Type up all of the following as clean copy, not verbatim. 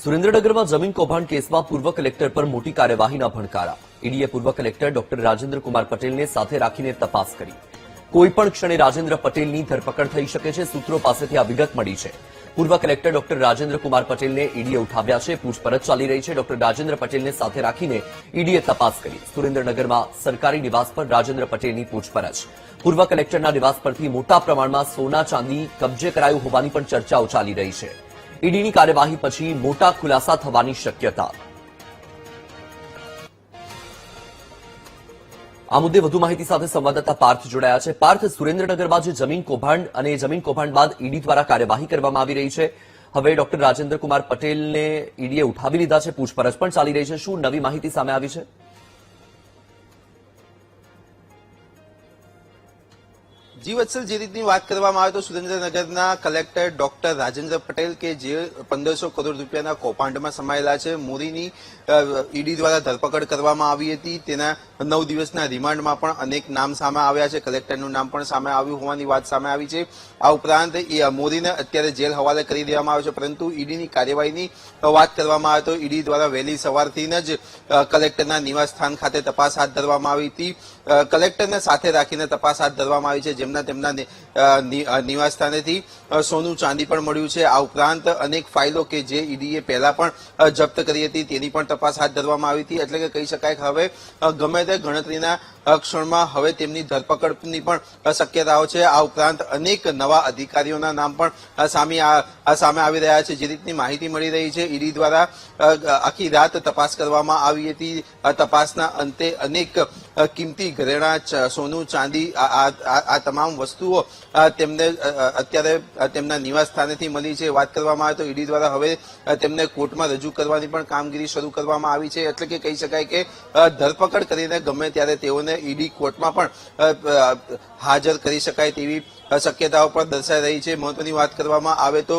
સુરેન્દ્રનગરમાં જમીન કૌભાંડ કેસમાં પૂર્વ કલેક્ટર પર મોટી કાર્યવાહીના ભણકારા. ઈડીએ પૂર્વ કલેક્ટર ડોક્ટર રાજેન્દ્ર કુમાર પટેલને સાથે રાખીને તપાસ કરી. કોઈપણ ક્ષણે રાજેન્દ્ર પટેલની ધરપકડ થઈ શકે છે. સૂત્રો પાસેથી આ વિગત મળી છે. પૂર્વ કલેક્ટર ડોક્ટર રાજેન્દ્ર કુમાર પટેલને ઈડીએ ઉઠાવ્યા છે. પૂછપરછ ચાલી રહી છે. ડોક્ટર રાજેન્દ્ર પટેલને સાથે રાખીને ઈડીએ તપાસ કરી. સુરેન્દ્રનગરમાં સરકારી નિવાસ પર રાજેન્દ્ર પટેલની પૂછપરછ. પૂર્વ કલેક્ટરના નિવાસ પરથી મોટા પ્રમાણમાં સોના ચાંદી કબજે કરાયું હોવાની પણ ચર્ચાઓ ચાલી રહી છે. ઈડીની કાર્યવાહી પછી મોટા ખુલાસા થવાની શક્યતા. આ મુદ્દે વધુ માહિતી સાથે સંવાદદાતા પાર્થ જોડાયા છે. પાર્થ, સુરેન્દ્રનગરમાં જે જમીન કૌભાંડ અને જમીન કૌભાંડ બાદ ઈડી દ્વારા કાર્યવાહી કરવામાં આવી રહી છે. હવે ડોક્ટર રાજેન્દ્ર કુમાર પટેલને ઈડીએ ઉઠાવી લીધા છે. પૂછપરછ પણ ચાલી રહી છે. શું નવી માહિતી સામે આવી છે? જી વત્સલ, જે રીતની વાત કરવામાં આવે તો સુરેન્દ્રનગરના કલેક્ટર ડોક્ટર રાજેન્દ્ર પટેલ કે જે 1500 કરોડ રૂપિયાના કૌભાંડમાં સમાયેલા છે, મોરીની ઈડી દ્વારા ધરપકડ કરવામાં આવી હતી. તેના 9 દિવસના રિમાન્ડમાં પણ અનેક નામ સામે આવ્યા છે. કલેક્ટરનું નામ પણ સામે આવ્યું હોવાની વાત સામે આવી છે. આ ઉપરાંત મોરીને અત્યારે જેલ હવાલે કરી દેવામાં આવ્યો છે. પરંતુ ઈડીની કાર્યવાહીની વાત કરવામાં આવે તો ઈડી દ્વારા વહેલી સવારથી જ કલેક્ટરના નિવાસ સ્થાન ખાતે તપાસ હાથ ધરવામાં આવી હતી. કલેક્ટરને સાથે રાખીને તપાસ હાથ ધરવામાં આવી છે, જેમના તેમના નિવાસ સ્થાનેથી સોનું ચાંદી પણ મળ્યું છે. આ ઉપરાંત અનેક ફાઇલો કે જે ઈડીએ પહેલા પણ જપ્ત કરી હતી તેની પણ તપાસ હાથ ધરવામાં આવી હતી. એટલે કે કહી શકાય કે હવે ગમે તે ગણતરીના ક્ષણમાં હવે તેમની ધરપકડની પણ શક્યતાઓ છે. આ ઉપરાંત અનેક નવા અધિકારીઓના નામ પણ સામે આવી રહ્યા છે. જે રીતની માહિતી મળી રહી છે, ઈડી દ્વારા આખી રાત તપાસ કરવામાં આવી હતી. તપાસના અંતે અનેક કિંમતી ઘરેણાં, સોનું, ચાંદી, આ તમામ વસ્તુઓ તેમને અત્યારે તેમના નિવાસ સ્થાનેથી મળી છે. વાત કરવામાં આવે તો ઈડી દ્વારા હવે તેમને કોર્ટમાં રજૂ કરવાની પણ કામગીરી શરૂ કરવામાં આવી છે. એટલે કે કહી શકાય કે ધરપકડ કરીને ગમે ત્યારે તેઓને ઈડી કોર્ટમાં પણ હાજર કરી શકાય તેવી શક્યતાઓ પણ દર્શાઈ રહી છે. મહત્વની વાત કરવામાં આવે તો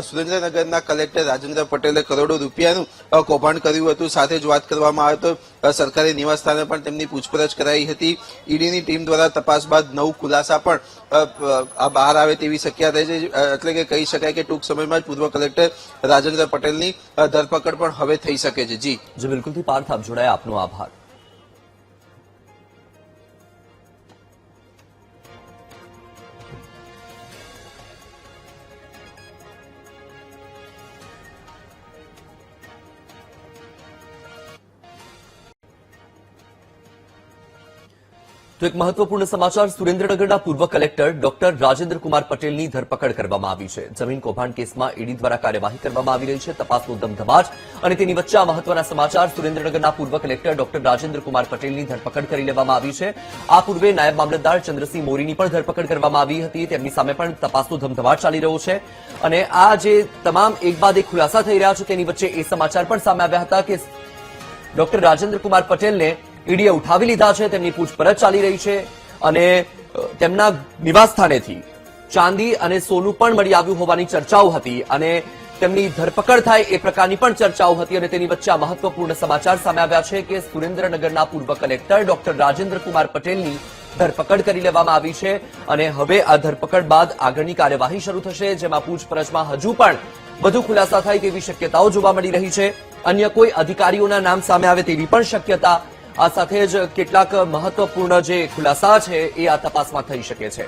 સુરેન્દ્રનગરના કલેક્ટર રાજેન્દ્ર પટેલે કરોડો રૂપિયાનું કૌભાંડ કર્યું હતું. સાથે જ વાત કરવામાં આવે તો સરકારી નિવાસ સ્થાને પણ તેમની પૂછપરછ કરાઈ હતી. ઈડીની ટીમ દ્વારા તપાસ બાદ 9 ખુલાસા પણ બહાર આવે તેવી શક્યતા છે. એટલે કે કહી શકાય કે ટૂંક સમયમાં જ પૂર્વ કલેક્ટર રાજેન્દ્ર પટેલની ધરપકડ પણ હવે થઈ શકે છે. જી બિલકુલથી પાર્થ, આપ જોડાયા, આપનો આભાર. તો એક મહત્વપૂર્ણ સમાચાર. સુરેન્દ્રનગરના પૂર્વ કલેક્ટર ડોક્ટર રાજેન્દ્ર કુમાર પટેલની ધરપકડ કરવામાં આવી છે. જમીન કૌભાંડ કેસમાં ઈડી દ્વારા કાર્યવાહી કરવામાં આવી રહી છે. તપાસનો ધમધમાટ અને તેની વચ્ચે આ મહત્વના સમાચાર. સુરેન્દ્રનગરના પૂર્વ કલેક્ટર ડોક્ટર રાજેન્દ્ર કુમાર પટેલની ધરપકડ કરી લેવામાં આવી છે. આ પૂર્વે નાયબ મામલતદાર ચંદ્રસિંહ મોરીની પણ ધરપકડ કરવામાં આવી હતી. તેમની સામે પણ તપાસનો ધમધમાટ ચાલી રહ્યો છે. અને આ જે તમામ એક બાદ એક ખુલાસા થઈ રહ્યા છે તેની વચ્ચે એ સમાચાર પણ સામે આવ્યા હતા કે ડોક્ટર રાજેન્દ્ર કુમાર પટેલને ઈડીએ ઉઠાવી લીધા છે. તેમની પૂછપરછ ચાલી રહી છે અને તેમના નિવાસ સ્થાનેથી ચાંદી અને સોનું પણ મળી આવ્યું હોવાની ચર્ચાઓ હતી અને તેમની ધરપકડ થાય એ પ્રકારની પણ ચર્ચાઓ હતી. અને તેની વચ્ચે આ મહત્વપૂર્ણ સમાચાર સામે આવ્યા છે કે સુરેન્દ્રનગરના પૂર્વ કલેક્ટર ડોક્ટર રાજેન્દ્ર કુમાર પટેલની ધરપકડ કરી લેવામાં આવી છે. અને હવે આ ધરપકડ બાદ આગળની કાર્યવાહી શરૂ થશે, જેમાં પૂછપરછમાં હજુ પણ વધુ ખુલાસા થાય તેવી શક્યતાઓ જોવા મળી રહી છે. અન્ય કોઈ અધિકારીઓના નામ સામે આવે તેવી પણ શક્યતા. આ સાથે જ કેટલાક મહત્વપૂર્ણ જે ખુલાસા છે એ આ તપાસમાં થઈ શકે છે.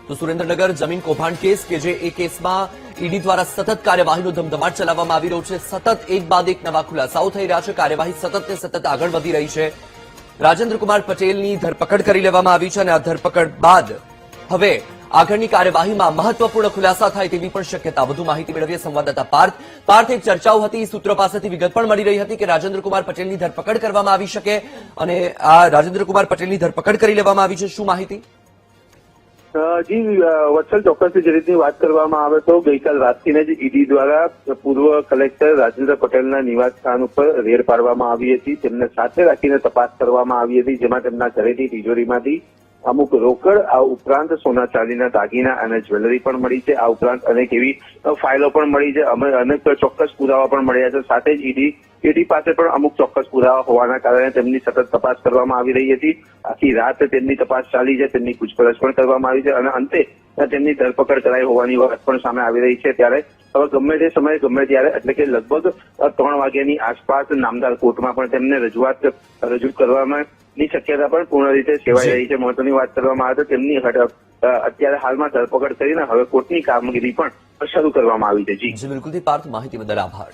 તો સુરેન્દ્રનગર જમીન કૌભાંડ કેસ કે જે એ કેસમાં ઈડી દ્વારા સતત કાર્યવાહીનો ધમધમાટ ચલાવવામાં આવી રહ્યો છે. સતત એક બાદ એક નવા ખુલાસાઓ થઈ રહ્યા છે. કાર્યવાહી સતત ને સતત આગળ વધી રહી છે. રાજેન્દ્ર કુમાર પટેલની ધરપકડ કરી લેવામાં આવી છે અને આ ધરપકડ બાદ હવે આગળની કાર્યવાહીમાં મહત્વપૂર્ણ ખુલાસા થાય તેવી પણ શક્યતા. વધુ માહિતી મેળવીએ સંવાદદાતા પાર્થ. એક ચર્ચાઓ હતી, સૂત્રો પાસેથી વિગત પણ મળી રહી હતી કે રાજેન્દ્ર કુમાર પટેલની ધરપકડ કરવામાં આવી શકે અને આ રાજેન્દ્ર કુમાર પટેલની ધરપકડ કરી લેવામાં આવી છે. શું માહિતી? જી વત્સલ, ચોક્કસથી જે રીતની વાત કરવામાં આવે તો ગઈકાલ રાતથી જ ઈડી દ્વારા પૂર્વ કલેક્ટર રાજેન્દ્ર પટેલના નિવાસ સ્થાન ઉપર રેડ પાડવામાં આવી હતી. તેમને સાથે રાખીને તપાસ કરવામાં આવી હતી, જેમાં તેમના ઘરેથી તિજોરીમાંથી અમુક રોકડ, આ ઉપરાંત સોના ચાંદીના દાગીના અને જ્વેલરી પણ મળી છે. આ ઉપરાંત અનેક એવી ફાઇલો પણ મળી છે. અનેક ચોક્કસ પુરાવા પણ મળ્યા છે. સાથે જ ઈડી પાસે પણ અમુક ચોક્કસ પુરાવા હોવાના કારણે તેમની સતત તપાસ કરવામાં આવી રહી હતી. આખી રાત તેમની તપાસ ચાલી છે, તેમની પૂછપરછ પણ કરવામાં આવી છે અને અંતે તેમની ધરપકડ કરાઈ હોવાની વાત પણ સામે આવી રહી છે. ત્યારે હવે ગમે તે સમયે ગમે ત્યારે એટલે કે લગભગ 3 વાગ્યાની આસપાસ નામદાર કોર્ટમાં પણ તેમને રજૂ કરવામાં ની શક્યતા પણ પૂર્ણ રીતે સેવાઈ રહી છે. મહત્વની વાત કરવામાં આવે તો તેમની અત્યારે હાલમાં ધરપકડ કરીને હવે કોર્ટની કામગીરી પણ શરૂ કરવામાં આવી છે. જી બિલકુલથી પાર્થ, માહિતી બદલ આભાર.